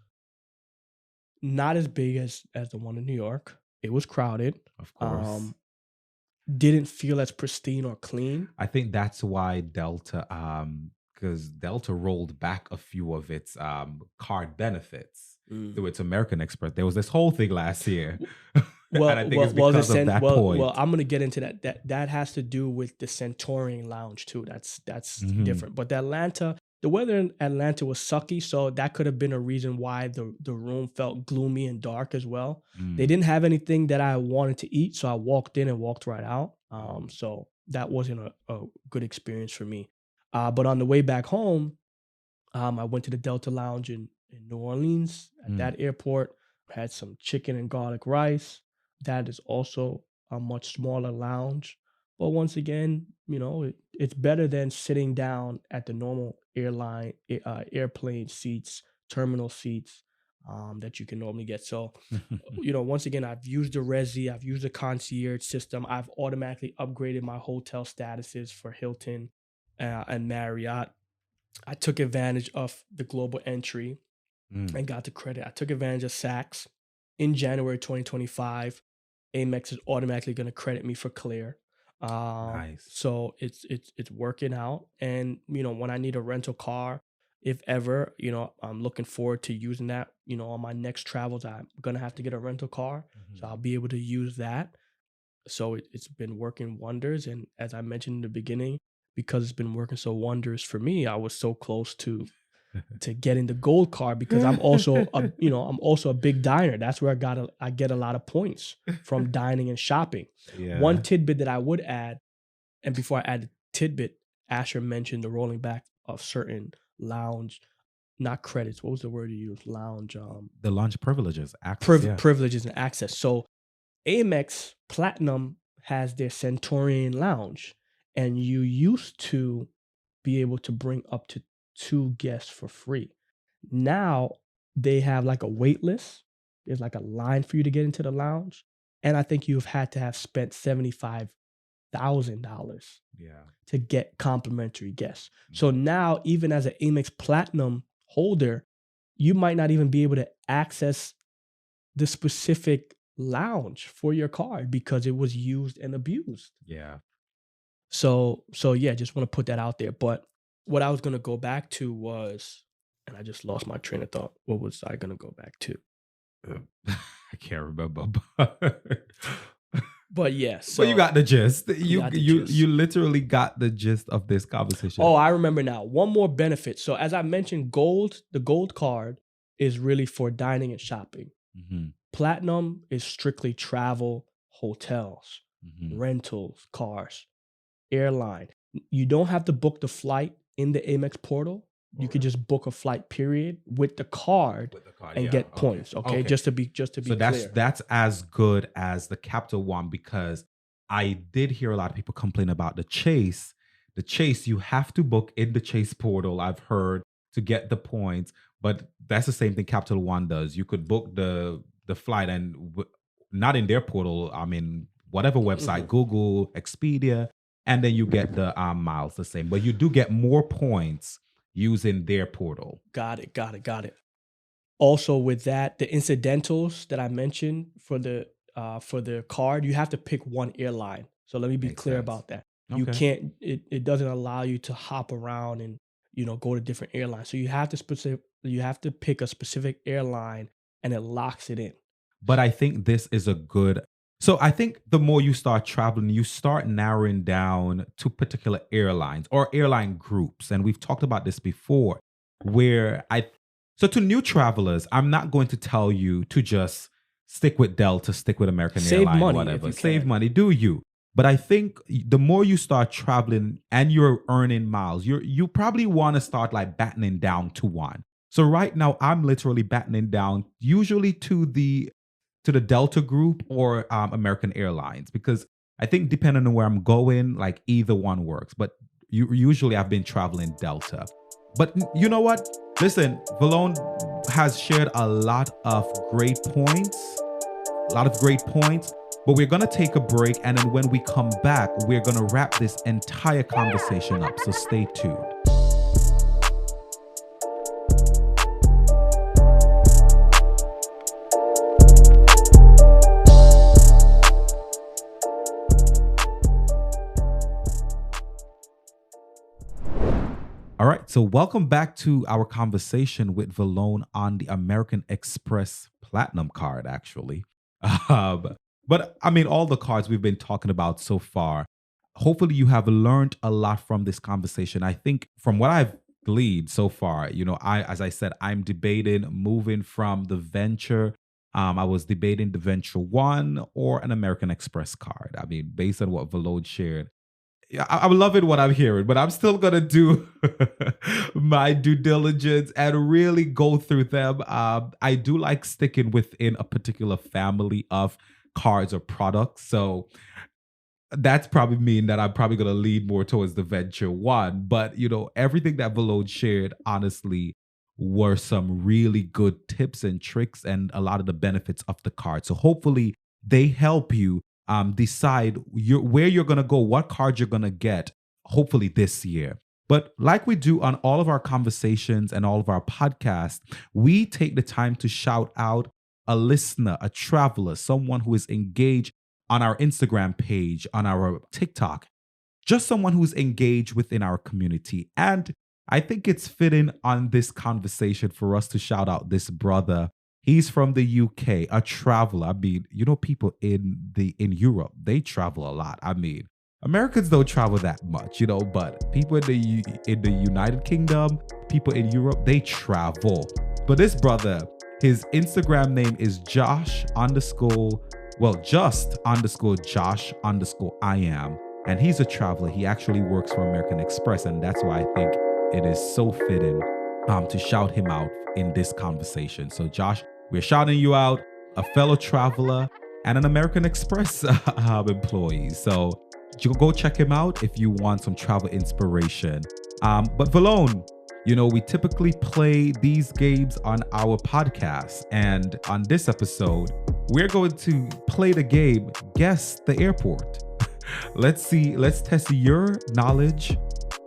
not as big as the one in New York. It was crowded. of course. Um, didn't feel as pristine or clean. I think that's why Delta, because Delta rolled back a few of its card benefits Mm. through its American Express. There was this whole thing last year, and I Well, think it's well, well, the because of cent. that Well, point. I'm gonna get into that. That has to do with the Centurion Lounge too. That's Mhm. different. But the weather in Atlanta was sucky, so that could have been a reason why the room felt gloomy and dark as well. They Mm. didn't have anything that I wanted to eat, so I walked in and walked right out. Oh, So that wasn't a good experience for me. But on the way back home, I went to the Delta Lounge in New Orleans at mm. that airport, had some chicken and garlic rice. That is also a much smaller lounge. But once again, it's better than sitting down at the normal airplane seats, terminal seats that you can normally get. So, once again, I've used the Resi, I've used the concierge system. I've automatically upgraded my hotel statuses for Hilton and Marriott. I took advantage of the global entry Mm. and got the credit. I took advantage of Saks in January 2025. Amex is automatically going to credit me for Clear. Nice. So it's working out. And when I need a rental car, if ever, I'm looking forward to using that. On my next travels, I'm gonna have to get a rental car, so Mhm. I'll be able to use that. So it's been working wonders. And as I mentioned in the beginning, because it's been working so wonders for me, I was so close to getting the gold card because I'm also a big diner. That's where I get a lot of points from dining and shopping. One Yeah. tidbit that I would add, and before I add the tidbit, Asher mentioned the rolling back of certain lounge not credits. What was the word you used? Lounge. The launch privileges, access. Yeah. Privileges and access. So Amex Platinum has their Centurion Lounge, and you used to be able to bring up to 2 guests for free. Now they have like a wait list. There's like a line for you to get into the lounge, and I think you've had to have spent $75,000 Yeah. to get complimentary guests. So now, even as an Amex Platinum holder, you might not even be able to access the specific lounge for your card because it was used and abused. Yeah. So yeah, just want to put that out there. But what I was going to go back to was, and I just lost my train of thought. What was I going to go back to? I can't remember. But yeah, so But you got the gist. You got the gist. you literally got the gist of this conversation. Oh, I remember now. One more benefit. So as I mentioned, the gold card is really for dining and shopping. Mhm, Platinum is strictly travel, hotels, mhm. rentals, cars, airline. You don't have to book the flight in the Amex portal. You could just book a flight period with the card With the card, and yeah, get okay, points. Okay? okay. Just to be So clear. that's as good as the Capital One, because I did hear a lot of people complain about the Chase. The Chase, you have to book in the Chase portal, I've heard, to get the points. But that's the same thing Capital One does. You could book the flight and not in their portal. I mean, whatever website, Mhm. Google, Expedia, and then you get the miles the same. But you do get more points using their portal. Got it. Also, with that, the incidentals that I mentioned for the card, you have to pick one airline. So let me be Makes clear sense. about that. You Okay. can't. It doesn't allow you to hop around and go to different airlines. So you have to pick a specific airline, and it locks it in. But I think this is a good. So I think the more you start traveling, you start narrowing down to particular airlines or airline groups. And we've talked about this before, where so to new travelers, I'm not going to tell you to just stick with Delta, stick with American Save Airlines, money if whatever. you Save can. money, do you? But I think the more you start traveling and you're earning miles, you probably want to start like battening down to one. So right now, I'm literally battening down usually to the Delta group or American Airlines, because I think depending on where I'm going, like either one works. But usually I've been traveling Delta. But you know what? Listen, Valone has shared a lot of great points, but we're going to take a break. And then when we come back, we're going to wrap this entire conversation up. So stay tuned. All right, so welcome back to our conversation with Valone on the American Express Platinum card, actually. But I mean, all the cards we've been talking about so far, hopefully you have learned a lot from this conversation. I think from what I've gleaned so far, as I said, I'm debating moving from the Venture. I was debating the Venture One or an American Express card. I mean, based on what Valone shared, yeah, I'm loving what I'm hearing, but I'm still gonna do my due diligence and really go through them. I do like sticking within a particular family of cards or products, so that's probably mean that I'm probably gonna lean more towards the Venture One. But everything that Valone shared, honestly, were some really good tips and tricks and a lot of the benefits of the card. So hopefully they help you decide where you're going to go, what card you're going to get, hopefully this year. But like we do on all of our conversations and all of our podcasts, we take the time to shout out a listener, a traveler, someone who is engaged on our Instagram page, on our TikTok, just someone who's engaged within our community. And I think it's fitting on this conversation for us to shout out this brother. He's from the UK, a traveler. I mean, people in Europe, they travel a lot. I mean, Americans don't travel that much, but people in the United Kingdom, people in Europe, they travel. But this brother, his Instagram name is just _Josh I am. And he's a traveler. He actually works for American Express. And that's why I think it is so fitting to shout him out in this conversation. So, Josh, we're shouting you out, a fellow traveler and an American Express employee. So, go check him out if you want some travel inspiration. But Valone, we typically play these games on our podcast. And on this episode, we're going to play the game, Guess the Airport. Let's test your knowledge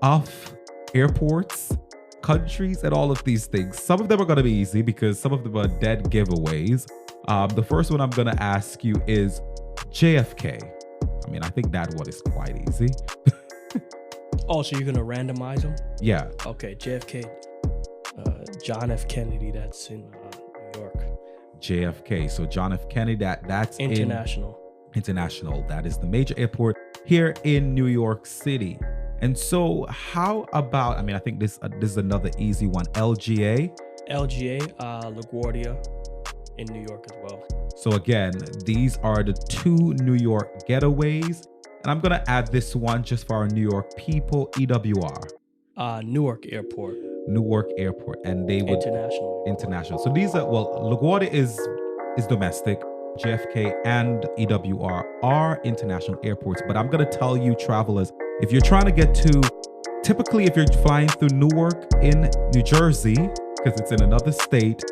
of airports, countries, and all of these things. Some of them are going to be easy because some of them are dead giveaways. The first one I'm going to ask you is JFK. I mean, I think that one is quite easy. Oh, so you're going to randomize them? Yeah. Okay, JFK. John F. Kennedy, that's in New York. JFK. So John F. Kennedy, that's International. International. That is the major airport here in New York City. And so how about, I think this is another easy one. LGA, LaGuardia in New York as well. So again, these are the two New York getaways. And I'm going to add this one just for our New York people, EWR. Newark Airport. Newark Airport. And they would... International. So these are, LaGuardia is domestic. JFK and EWR are international airports. But I'm going to tell you, travelers, if you're trying to get to, typically if you're flying through Newark in New Jersey, because it's in another state,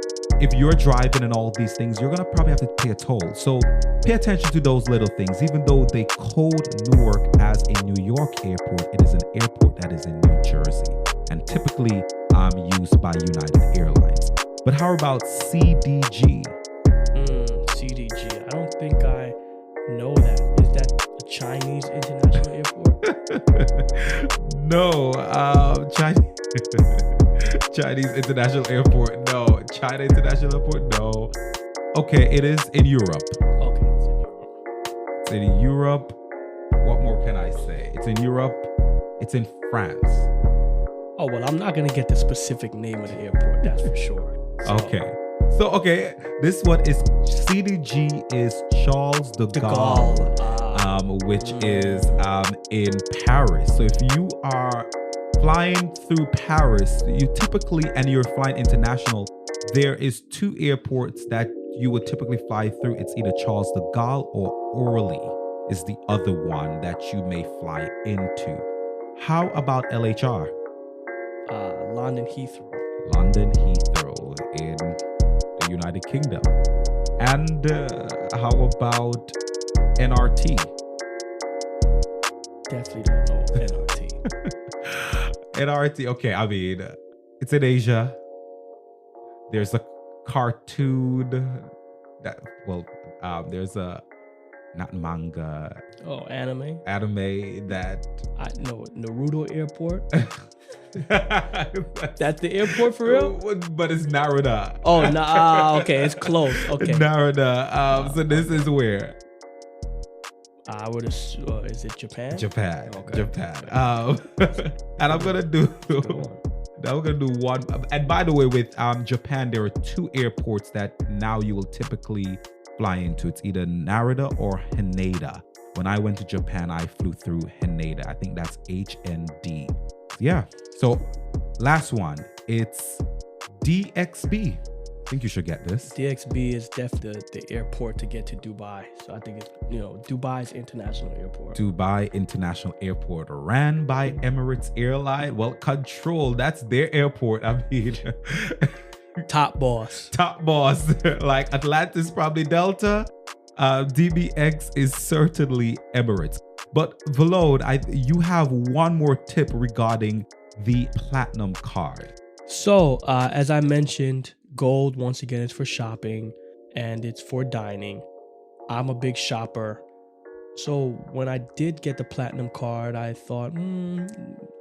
if you're driving and all these things, you're going to probably have to pay a toll. So pay attention to those little things. Even though they code Newark as a New York airport, it is an airport that is in New Jersey and typically used by United Airlines. But how about CDG? CDG. I don't think I know that. Is that a Chinese international airport? No, Chinese international airport. No, China international airport. No. Okay, it is in Europe. Okay, it's in Europe. It's in Europe. What more can I say? It's in Europe. It's in France. Oh, well, I'm not going to get the specific name of the airport. That's for sure. So, okay. This one is CDG is Charles de Gaulle, which is in Paris. So if you are flying through Paris, you typically, and you're flying international, there is two airports that you would typically fly through. It's either Charles de Gaulle or Orly is the other one that you may fly into. How about LHR? London Heathrow. London Heathrow in the United Kingdom. And how about NRT? Definitely don't know NRT. NRT, okay, it's in Asia. There's a cartoon that, there's a, not manga. Oh, anime? Anime that... I know, Naruto Airport. That's the airport for real? But it's Narita. Oh, okay, it's close. Okay. Narita. So this is where? I would assume, is it Japan? Japan. Okay. Japan. And I'm gonna do one. And by the way, with Japan, there are two airports that now you will typically fly into. It's either Narita or Haneda. When I went to Japan, I flew through Haneda. I think that's HND. Yeah. So last one, it's DXB. I think you should get this. DXB is definitely the airport to get to Dubai. So I think it's, Dubai's international airport. Dubai International Airport, ran by Emirates Airline. Well, Control, that's their airport. Top boss. Top boss. Like Atlantis, probably Delta. DBX is certainly Emirates. But Valone, you have one more tip regarding the platinum card. So, as I mentioned, gold, once again, is for shopping and it's for dining. I'm a big shopper. So when I did get the platinum card, I thought,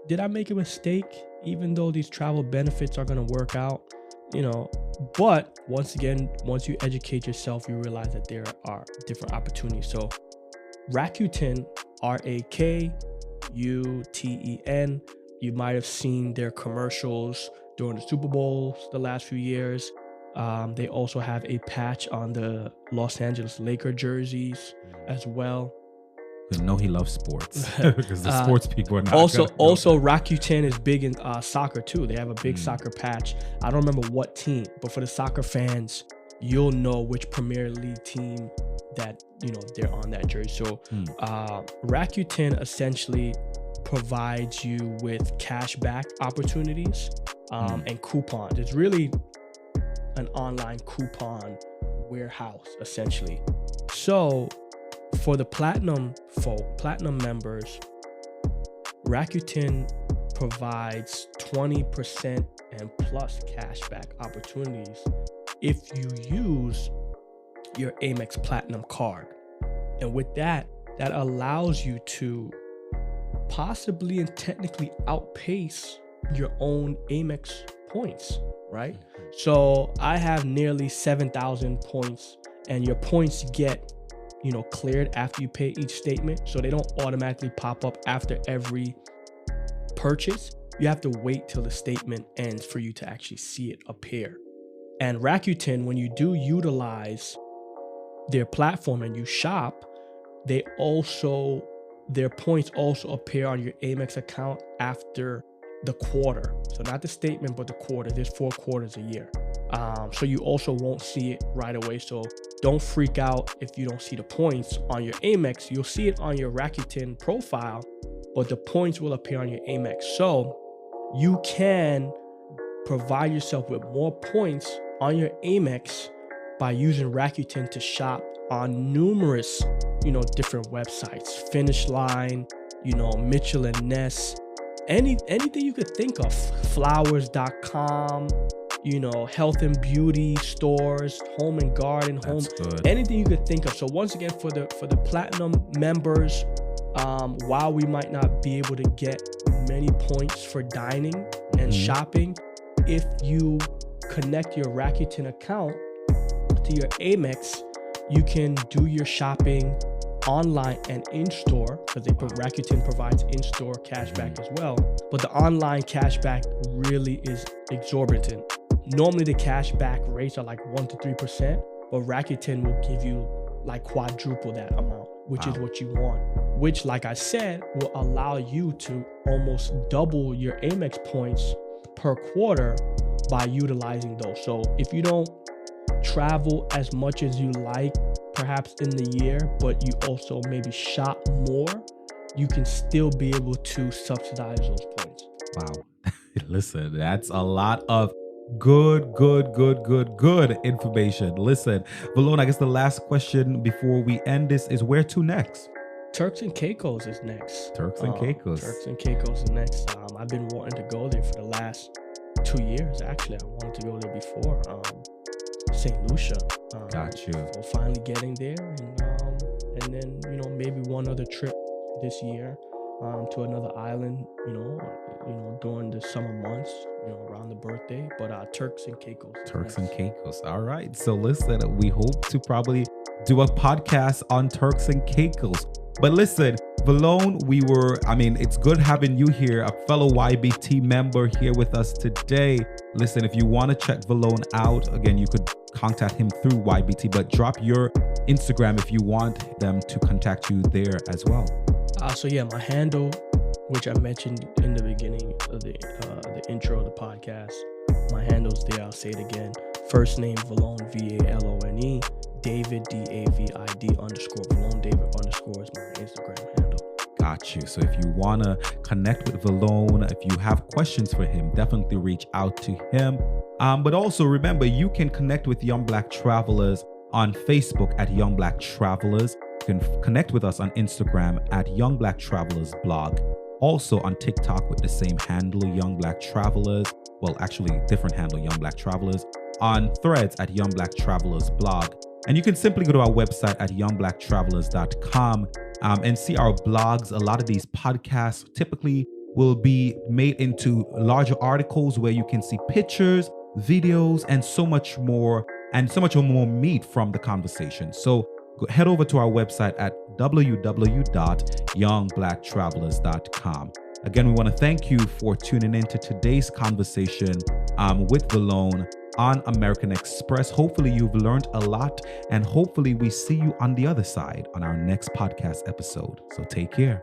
did I make a mistake? Even though these travel benefits are going to work out, but once again, once you educate yourself, you realize that there are different opportunities. So Rakuten, RAKUTEN, you might have seen their commercials during the Super Bowls the last few years. They also have a patch on the Los Angeles Lakers jerseys as well. You know he loves sports because the sports people are not Also, gonna know that. Rakuten is big in soccer too. They have a big soccer patch. I don't remember what team, but for the soccer fans, you'll know which Premier League team that they're on that jersey. So Rakuten essentially provides you with cashback opportunities and coupons. It's really an online coupon warehouse essentially. So for the platinum members, Rakuten provides 20% and plus cashback opportunities if you use your Amex Platinum card. And with that allows you to possibly and technically outpace your own Amex points, right? So I have nearly 7,000 points, and your points get cleared after you pay each statement. So they don't automatically pop up after every purchase. You have to wait till the statement ends for you to actually see it appear. And Rakuten, when you do utilize their platform and you shop, their points also appear on your Amex account after the quarter. So not the statement, but the quarter. There's 4 quarters a year. So you also won't see it right away. So don't freak out if you don't see the points on your Amex. You'll see it on your Rakuten profile, but the points will appear on your Amex. So you can provide yourself with more points on your Amex by using Rakuten to shop on numerous, different websites, Finish Line, Mitchell and Ness, anything you could think of, flowers.com, health and beauty stores, home and garden, anything you could think of. So once again, for the platinum members, while we might not be able to get many points for dining and shopping, if you connect your Rakuten account to your Amex, you can do your shopping online and in-store, because Rakuten provides in-store cashback as well. But the online cashback really is exorbitant. Normally the cashback rates are like 1 to 3%, but Rakuten will give you like quadruple that amount, which is what you want. Which, like I said, will allow you to almost double your Amex points per quarter by utilizing those. So if you don't travel as much as you like, perhaps in the year, but you also maybe shop more, you can still be able to subsidize those points. Wow. Listen, that's a lot of good information. Listen, Valone, I guess the last question before we end this is where to next? Turks and Caicos is next. Turks and Caicos is next. I've been wanting to go there for the last 2 years. Actually, I wanted to go there before. St. Lucia. Got you. So finally getting there, and then maybe one other trip this year to another island. During the summer months. Around the birthday. But Turks and Caicos. And Caicos. All right. So listen, we hope to probably do a podcast on Turks and Caicos. But listen, Valone, it's good having you here, a fellow YBT member here with us today. Listen, if you want to check Valone out, again, you could contact him through YBT, but drop your Instagram if you want them to contact you there as well. My handle, which I mentioned in the beginning of the intro of the podcast, my handle's there. I'll say it again. First name Valone, Valone, David, DAVID _ Valone, David _ is my Instagram handle. Got you. So if you want to connect with Valone, if you have questions for him, definitely reach out to him. But also remember, you can connect with Young Black Travelers on Facebook at Young Black Travelers. You can connect with us on Instagram at Young Black Travelers Blog. Also on TikTok with the same handle, Young Black Travelers. Well, actually, different handle, Young Black Travelers. On Threads at Young Black Travelers Blog. And you can simply go to our website at youngblacktravelers.com and see our blogs. A lot of these podcasts typically will be made into larger articles where you can see pictures, videos, and so much more meat from the conversation. So head over to our website at www.youngblacktravelers.com. Again, we want to thank you for tuning in to today's conversation with Valone. on American Express. Hopefully you've learned a lot, and hopefully we see you on the other side on our next podcast episode. So take care.